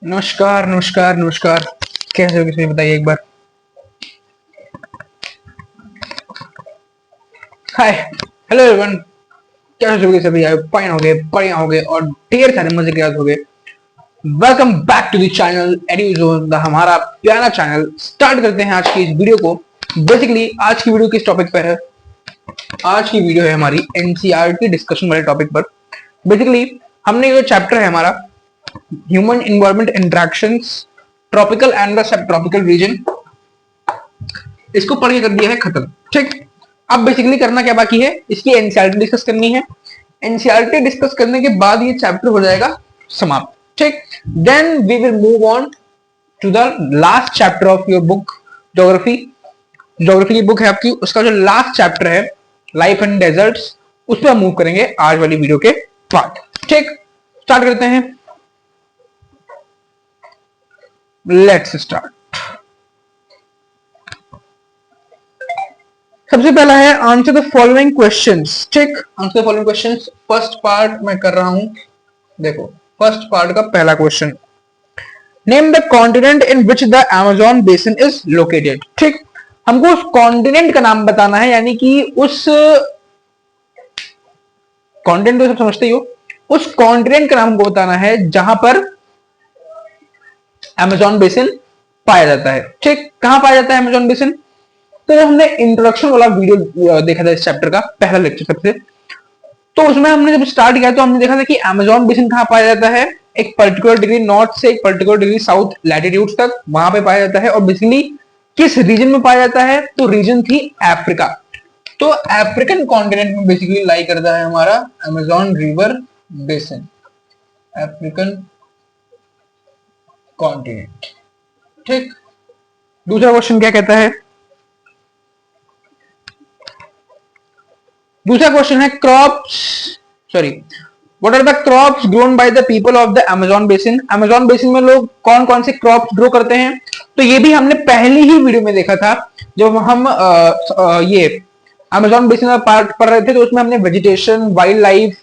नमस्कार नमस्कार नमस्कार। कैसे हो, किसी बताइए एक बार। हाय, हेलो एवरीवन। कैसे हो सभी? फाइन हो गए, बढ़िया हो गए और ढेर सारे मजे के साथ हो गए। Welcome back to the channel Eduzone, the हमारा प्यारा चैनल। स्टार्ट करते हैं आज की इस वीडियो को। बेसिकली आज की वीडियो किस टॉपिक पर है? आज की वीडियो है हमारी एनसीईआरटी डिस्कशन वाले टॉपिक पर। बेसिकली हमने जो चैप्टर है हमारा human environment interactions, tropical and the sub tropical region, इसको पढ़ के कर दिया है खत्म। ठीक, अब बेसिकली करना क्या बाकी है? इसकी एनसीईआरटी डिस्कस करनी है। एनसीईआरटी डिस्कस करने के बाद ये चैप्टर हो जाएगा समाप्त। ठीक, then we will move on to the last chapter of your book geography. Geography की बुक है आपकी, उसका जो लास्ट चैप्टर है लाइफ एंड डेजर्ट्स, उस पर हम मूव करेंगे आज वाली वीडियो के बाद। ठीक, स्टार्ट करते हैं। Let's start. सबसे पहला है आंसर द फॉलोइंग क्वेश्चंस। ठीक, answer the following questions. First part मैं कर रहा हूं। देखो, फर्स्ट पार्ट का पहला question, name the continent in which the Amazon basin is located. ठीक, हमको उस कॉन्टिनेंट का नाम बताना है, यानी कि उस कॉन्टिनेंट तो सब समझते ही हो, उस कॉन्टिनेंट का नाम हमको बताना है जहां पर अमेजोन बेसिन पाया जाता है। ठीक, कहां पाया जाता है अमेजोन बेसिन? तो जब हमने इंट्रोडक्शन वाला वीडियो देखा था इस चैप्टर का, पहला लेक्चर सबसे, तो उसमें हमने जब स्टार्ट किया तो हमने देखा था कि अमेजोन बेसिन कहां पाया जाता है। एक पर्टिकुलर डिग्री नॉर्थ से एक पर्टिकुलर डिग्री साउथ लैटिट्यूड तक वहां पे पाया जाता है। और बेसिकली किस रीजन में पाया जाता है? तो रीजन थी अफ्रीका। तो अफ्रीकन कॉन्टिनेंट में बेसिकली लाई करता है हमारा Amazon river basin, African continent. ठीक, दूसरा क्वेश्चन क्या कहता है? दूसरा क्वेश्चन है crops, sorry, what are the crops grown by the people of the Amazon basin. Amazon basin में लोग कौन कौन से क्रॉप्स ग्रो करते हैं? तो ये भी हमने पहली ही वीडियो में देखा था, जब हम ये अमेजोन बेसिन का पार्ट पढ़ रहे थे, तो उसमें हमने वेजिटेशन, वाइल्ड लाइफ,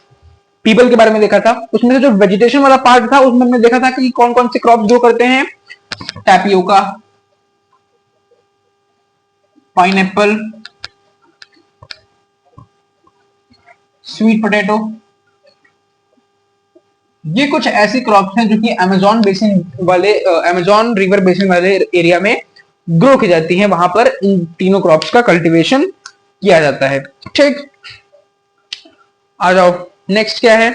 पीपल के बारे में देखा था। उसमें से जो वेजिटेशन वाला पार्ट था उसमें हमने देखा था कि कौन कौन से क्रॉप्स ग्रो करते हैं। टैपियोका, पाइनएप्पल, स्वीट पोटैटो, ये कुछ ऐसी क्रॉप्स हैं जो कि अमेजोन बेसिन वाले अमेजोन रिवर बेसिन वाले एरिया में ग्रो की जाती हैं। वहां पर इन तीनों क्रॉप्स का कल्टीवेशन किया जाता है। ठीक, आ जाओ, नेक्स्ट क्या है?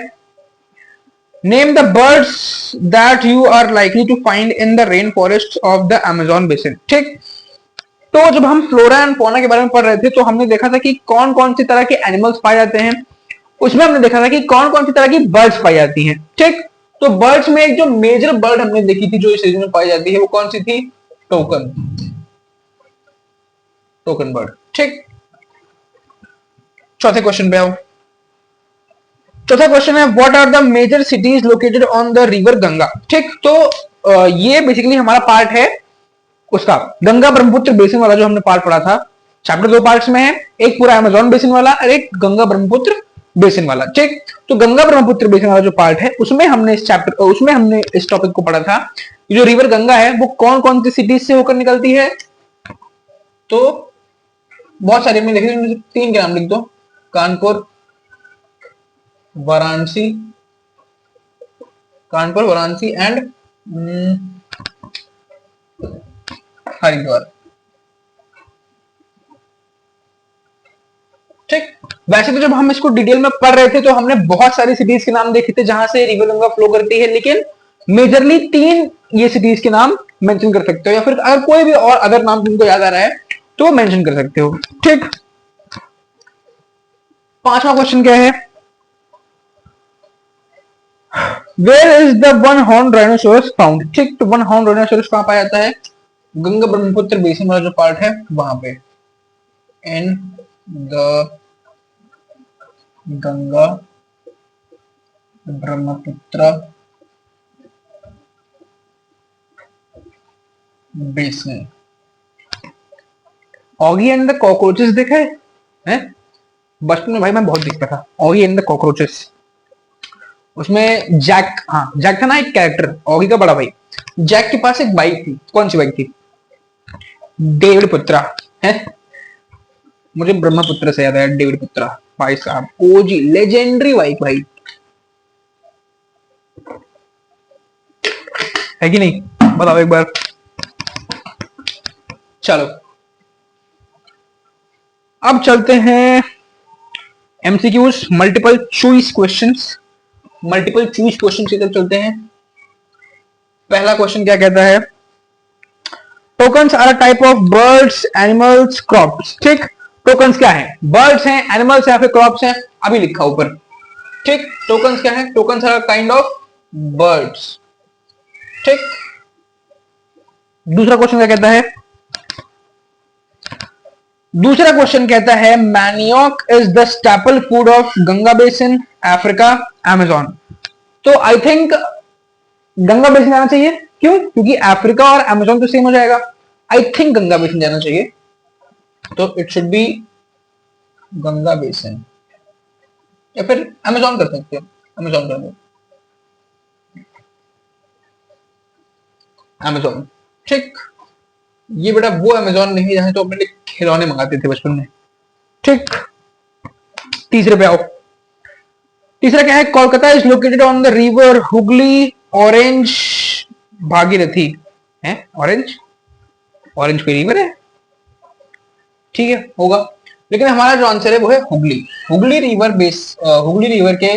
Name the birds that you are likely to find in the rain forest of the Amazon basin. ठीक, तो जब हम फ्लोरा एंड फौना के बारे में पढ़ रहे थे तो हमने देखा था कि कौन कौन सी तरह के एनिमल्स पाए जाते हैं। उसमें हमने देखा था कि कौन कौन सी तरह की बर्ड्स पाई जाती हैं। ठीक, तो बर्ड्स में एक जो मेजर बर्ड हमने देखी थी जो इस रीजन में पाई जाती है, वो कौन सी थी? Toucan, toucan bird. ठीक, चौथे क्वेश्चन पे आओ। चौथा क्वेश्चन है what are the major cities located on the river Ganga. ठीक, तो ये बेसिकली हमारा पार्ट है उसका गंगा ब्रह्मपुत्र बेसिन वाला, जो हमने पार्ट पढ़ा था। चैप्टर दो पार्ट्स में है, एक पूरा अमेजोन बेसिन वाला और एक गंगा ब्रह्मपुत्र बेसिन वाला। ठीक, तो गंगा ब्रह्मपुत्र बेसिन वाला जो पार्ट है उसमें हमने इस चैप्टर उसमें हमने इस टॉपिक को पढ़ा था। जो रिवर गंगा है वो कौन कौन सी सिटीज से होकर निकलती है? तो बहुत सारे में देखें, तीन के नाम लिख दो, कानपुर, वाराणसी, कानपुर, वाराणसी एंड हरिद्वार। ठीक, वैसे तो जब हम इसको डिटेल में पढ़ रहे थे तो हमने बहुत सारी सिटीज के नाम देखे थे जहां से रिवर गंगा फ्लो करती है, लेकिन मेजरली तीन ये सिटीज के नाम मेंशन कर सकते हो, या फिर अगर कोई भी और अदर नाम तुमको याद आ रहा है तो मेंशन कर सकते हो। ठीक, पांचवा क्वेश्चन क्या है? Where is the one horn rhinoceros found. ठीक, तो वन हॉर्न राइनोसोरस कहां पाया जाता है? गंगा ब्रह्मपुत्र बेसिन वाला जो पार्ट है वहां पे, in the Ganga Brahmaputra basin. Oggy and the cockroaches देखा है? बचपन में भाई मैं बहुत देखता था ऑगी एंड द कॉकरोचेस। उसमें जैक, हाँ जैक था ना एक कैरेक्टर, ऑगी का बड़ा भाई। जैक के पास एक बाइक थी, कौन सी बाइक थी? डेविड पुत्रा है। मुझे ब्रह्मपुत्र से याद आया, डेविड पुत्रा भाई साहब, ओजी लेजेंडरी बाइक भाई, है कि नहीं? बताओ एक बार। चलो अब चलते हैं MCQs, multiple choice questions. Multiple choice question की तरफ चलते हैं। पहला क्वेश्चन क्या कहता है? Toucans are a type of birds, animals, crops. ठीक, टोकन्स क्या है? बर्ड्स हैं, एनिमल्स या फिर क्रॉप्स हैं, अभी लिखा ऊपर। ठीक, टोकन्स क्या है? Toucans are kind of birds. ठीक, दूसरा क्वेश्चन क्या कहता है? दूसरा क्वेश्चन कहता है manioc is the staple food of Ganga basin, Africa, Amazon. तो आई थिंक गंगा बेसिन जाना चाहिए। क्यों? क्योंकि अफ्रीका और अमेजोन तो सेम हो जाएगा। आई थिंक गंगा बेसिन जाना चाहिए, तो it should be Ganga basin, या फिर अमेजोन कर सकते हैं। अमेजोन कर दो, अमेजोन। ठीक, ये बेटा वो अमेजोन नहीं जहां तो अपने खिलौने मंगाते थे बचपन में। ठीक, तीसरे पे आओ। तीसरा क्या है? Kolkata is located on the river Hooghly, orange, Bhagirathi. है ऑरेंज? ऑरेंज कोई रिवर है? ठीक है, होगा, लेकिन हमारा जो आंसर है वो है हुगली। हुगली रिवर हुगली रिवर के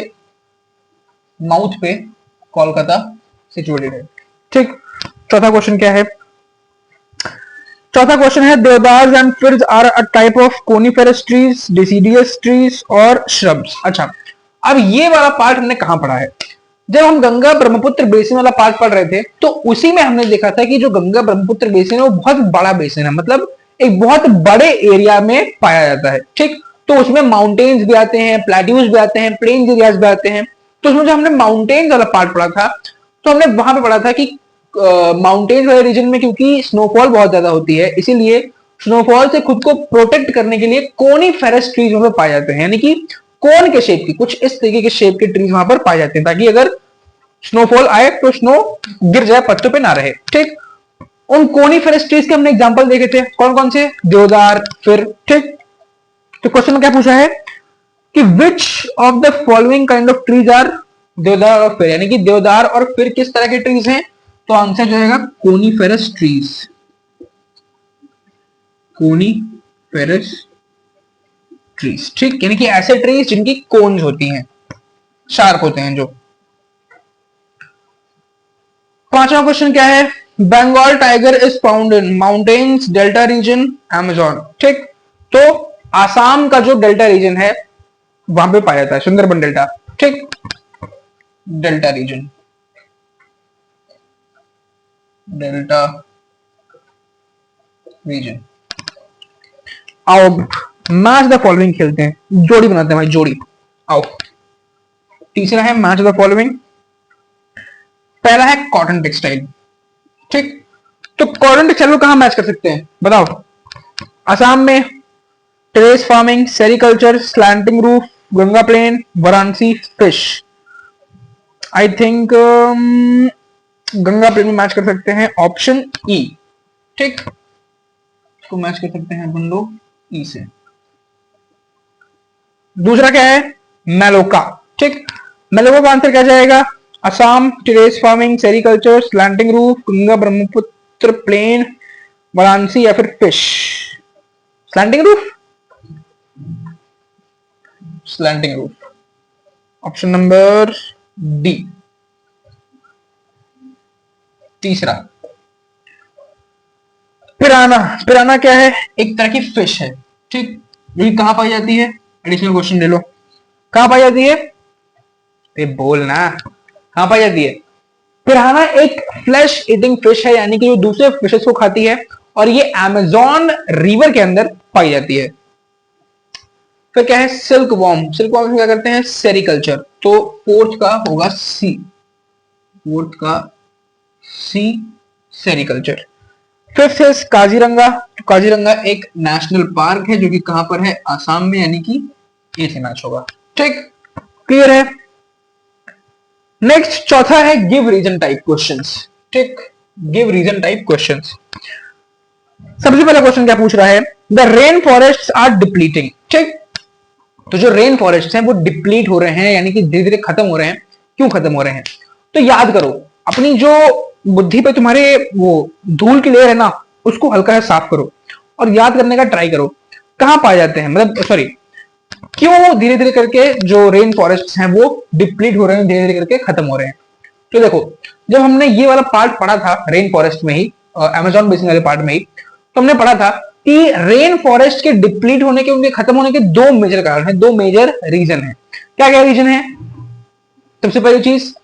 माउथ पे कोलकाता सिचुएटेड है। ठीक, चौथा क्वेश्चन क्या है? चौथा क्वेश्चन है deodar and firs are a type of coniferous trees, deciduous trees और श्रब्स। अच्छा, अब ये वाला पार्ट हमने कहां पढ़ा है? जब हम गंगा ब्रह्मपुत्र बेसिन वाला पार्ट पढ़ रहे थे, तो उसी में हमने देखा था कि जो गंगा ब्रह्मपुत्र बेसिन है वो बहुत बड़ा बेसिन है, मतलब एक बहुत बड़े एरिया में पाया जाता है। ठीक, तो उसमें माउंटेन्स भी आते हैं, प्लेट्यूज भी आते हैं, प्लेन्स एरियाज भी आते हैं। तो उसमें जो हमने माउंटेन्स वाला पार्ट पढ़ा था, तो हमने वहां पे पढ़ा था कि माउंटेन्स वाले रीजन में क्योंकि स्नोफॉल बहुत ज्यादा होती है, इसीलिए स्नोफॉल से खुद को प्रोटेक्ट करने के लिए कोनिफेरस ट्रीज वहां पर पाए जाते हैं, यानी कि कोन के शेप की, कुछ इस तरीके के शेप के ट्रीज वहां पर पाए जाते हैं, ताकि अगर स्नोफॉल आए तो स्नो गिर जाए, पत्तों पे ना रहे। ठीक, उन कोनिफेरस ट्रीज के हमने एग्जांपल देखे थे, कौन कौन से? देवदार, फिर। ठीक, तो क्वेश्चन में क्या पूछा है कि which of the following kind of trees are deodar और फिर, यानी कि देवदार और फिर किस तरह के ट्रीज हैं? तो आंसर जाएगा कोनिफेरस ट्रीज। Coniferous trees. ठीक, यानी कि ऐसे ट्रीज जिनकी कोन्स होती हैं, शार्प होते हैं जो। पांचवा क्वेश्चन क्या है? Bengal tiger is found in mountains, delta region, Amazon. ठीक, तो आसाम का जो डेल्टा रीजन है वहां पे पाया जाता है, सुंदरबन डेल्टा। ठीक, डेल्टा रीजन, डेल्टा रीजन। आओ मैच द फॉलोइंग खेलते हैं, जोड़ी बनाते हैं भाई, जोड़ी। आओ, तीसरा है मैच द फॉलोइंग। पहला है कॉटन टेक्सटाइल। ठीक, तो कॉटन टेक्सटाइल को कहां मैच कर सकते हैं बताओ? असम में terrace farming, sericulture, slanting roof, Ganga plain, Varanasi, fish. I think Ganga plain में मैच कर सकते हैं, ऑप्शन ई। ठीक, इसको मैच कर सकते हैं अपन लोग ई से। दूसरा क्या है? मेलोका। ठीक, मेलोका का आंसर क्या जाएगा? Assam, terrace farming, sericulture, slanting roof, Ganga Brahmaputra plain, Varanasi या फिर fish. Slanting roof, slanting roof, option number D. तीसरा पिराना। पिराना क्या है? एक तरह की फिश है। ठीक, ये कहां पाई जाती है? एडिशनल क्वेश्चन ले लो, कहां पाई जाती है? बोलना, कहां पाई जाती है? पिराना एक फ्लैश ईटिंग फिश है, यानी कि जो दूसरे फिशेस को खाती है, और ये अमेजोन रिवर के अंदर पाई जाती है। फिर क्या है? Silk worm. सिल्क वॉर्म क्या करते हैं? सेरिकल्चर। तो फोर्थ का होगा सी, फोर्थ का सी, सेरिकल्चर। फिफ्थ है काजीरंगा। काजीरंगा एक नेशनल पार्क है जो कि कहां पर है? आसाम में, यानी कि ए से मैच होगा। ठीक, क्लियर है? नेक्स्ट चौथा है गिव रीजन टाइप क्वेश्चंस। ठीक, गिव रीजन टाइप क्वेश्चंस। सबसे पहला क्वेश्चन क्या पूछ रहा है, the rain forest are depleting. ठीक, तो जो रेन फॉरेस्ट हैं वो डिप्लीट हो रहे हैं, यानी कि धीरे धीरे खत्म हो रहे हैं। क्यों खत्म हो रहे हैं? तो याद करो, अपनी जो बुद्धि पे तुम्हारे वो धूल की लेयर है ना, उसको हल्का सा साफ करो और याद करने का ट्राई करो कहां पाए जाते हैं, मतलब सॉरी, क्यों धीरे धीरे करके जो रेन फॉरेस्ट हैं वो डिप्लीट हो रहे हैं, धीरे धीरे करके खत्म हो रहे हैं। तो देखो, जब हमने ये वाला पार्ट पढ़ा था रेन फॉरेस्ट में ही, अमेजॉन बेसिन वाले पार्ट में ही, तो हमने पढ़ा था कि रेन फॉरेस्ट के डिप्लीट होने के, उनके खत्म होने के दो मेजर कारण है, दो मेजर रीजन है। क्या क्या रीजन है? सबसे पहली चीज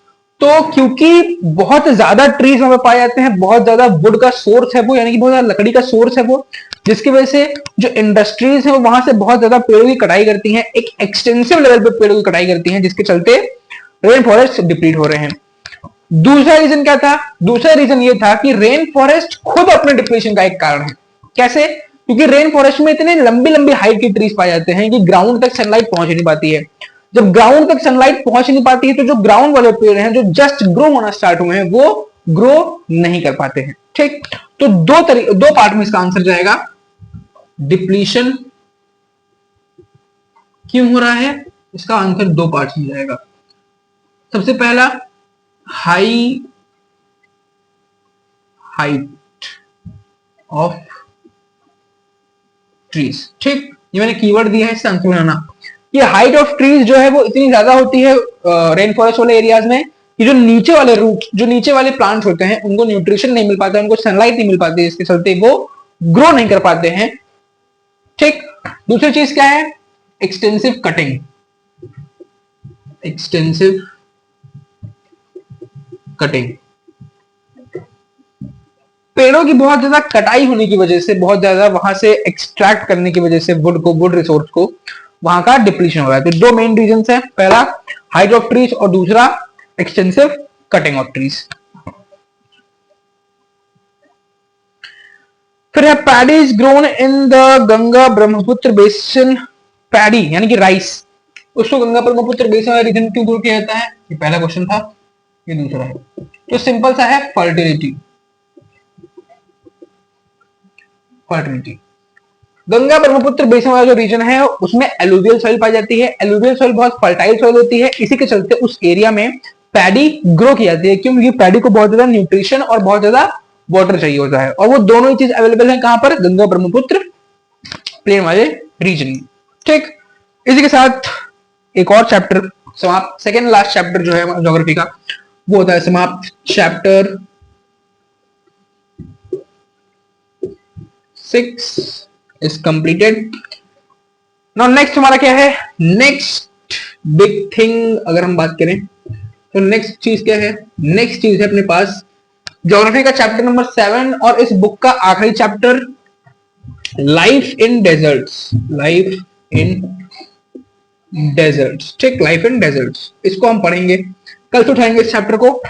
तो क्योंकि बहुत ज्यादा ट्रीज वहां पाए जाते हैं, बहुत ज्यादा वुड का सोर्स है वो, यानी कि बहुत ज्यादा लकड़ी का सोर्स है वो, जिसकी वजह से जो इंडस्ट्रीज है वो वहां से बहुत ज्यादा पेड़ों की कटाई करती हैं, एक एक्सटेंसिव लेवल पे पेड़ों की कटाई करती हैं, जिसके चलते रेन फॉरेस्ट डिप्लीट हो रहे हैं। दूसरा रीजन क्या था? दूसरा रीजन ये था कि रेन फॉरेस्ट खुद अपने डिप्लीशन का एक कारण है। कैसे? क्योंकि रेन फॉरेस्ट में इतने लंबी लंबी हाइट के ट्रीज पाए जाते हैं कि ग्राउंड तक सनलाइट पहुंच नहीं पाती है। जब ग्राउंड तक सनलाइट पहुंच नहीं पाती है तो जो ग्राउंड वाले पेड़ हैं, जो जस्ट ग्रो होना स्टार्ट हुए हैं, वो ग्रो नहीं कर पाते हैं। ठीक, तो दो पार्ट में इसका आंसर जाएगा। डिप्लीशन क्यों हो रहा है, इसका आंसर दो पार्ट में जाएगा। सबसे पहला, हाई हाइट ऑफ ट्रीज। ठीक, ये मैंने कीवर्ड दिया है, इससे आंसर बनाना। ये हाइट ऑफ ट्रीज जो है वो इतनी ज्यादा होती है रेन फॉरेस्ट वाले एरियाज में कि जो नीचे वाले रूट, जो नीचे वाले प्लांट्स होते हैं, उनको न्यूट्रिशन नहीं मिल पाता, उनको सनलाइट नहीं मिल पाती, इसके चलते वो ग्रो नहीं कर पाते हैं। ठीक, दूसरी चीज क्या है? Extensive cutting. एक्सटेंसिव कटिंग, पेड़ों की बहुत ज्यादा कटाई होने की वजह से, बहुत ज्यादा वहां से एक्सट्रैक्ट करने की वजह से वुड को, वुड रिसोर्स को, वहां का डिप्लीशन हो रहा है। तो दो मेन रीजंस हैं, पहला हाइट ऑफ ट्रीज और दूसरा एक्सटेंसिव कटिंग ऑफ ट्रीज। फिर है paddy is grown in the Ganga Brahmaputra basin. Paddy यानी कि राइस, उसको गंगा ब्रह्मपुत्र बेसिन वाला रीजन क्यों ग्रो किया जाता है? ये पहला क्वेश्चन था, ये दूसरा है। तो सिंपल सा है, fertility. Fertility, Ganga Brahmaputra basin वाला जो रीजन है उसमें एलुवियल सॉइल पाई जाती है। एलुवियल सॉइल बहुत फर्टाइल सॉइल होती है, इसी के चलते उस एरिया में पैडी ग्रो की जाती है। क्योंकि पैडी को बहुत ज्यादा न्यूट्रिशन और बहुत ज्यादा वाटर चाहिए होता है, और वो दोनों ही चीज अवेलेबल है कहां पर? गंगा ब्रह्मपुत्र प्लेन वाले रीजन में। ठीक, इसी के साथ एक और चैप्टर समाप्त, सेकेंड लास्ट चैप्टर जो है ज्योग्राफी का, वो होता है समाप्त। Chapter 6 is completed. Now next हमारा क्या है? नेक्स्ट बिग थिंग अगर हम बात करें तो नेक्स्ट चीज क्या है? नेक्स्ट चीज है अपने पास ज्योग्राफी का चैप्टर नंबर 7 और इस बुक का आखिरी chapter, life in desserts. Life in desserts. ठीक, लाइफ इन डेजर्ट्स, इसको हम पढ़ेंगे, कल से उठाएंगे इस चैप्टर को।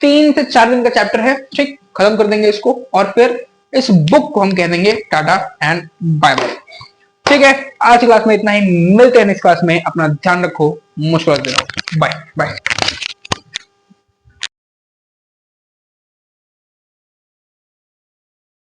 3 से 4 दिन का चैप्टर है। ठीक, खत्म कर देंगे इसको और फिर इस बुक को हम कह देंगे टाटा एंड बाय बाय। ठीक है, आज की क्लास में इतना ही, मिलते हैं नेक्स्ट क्लास में। अपना ध्यान रखो, मुस्कुराते रहो। Bye bye.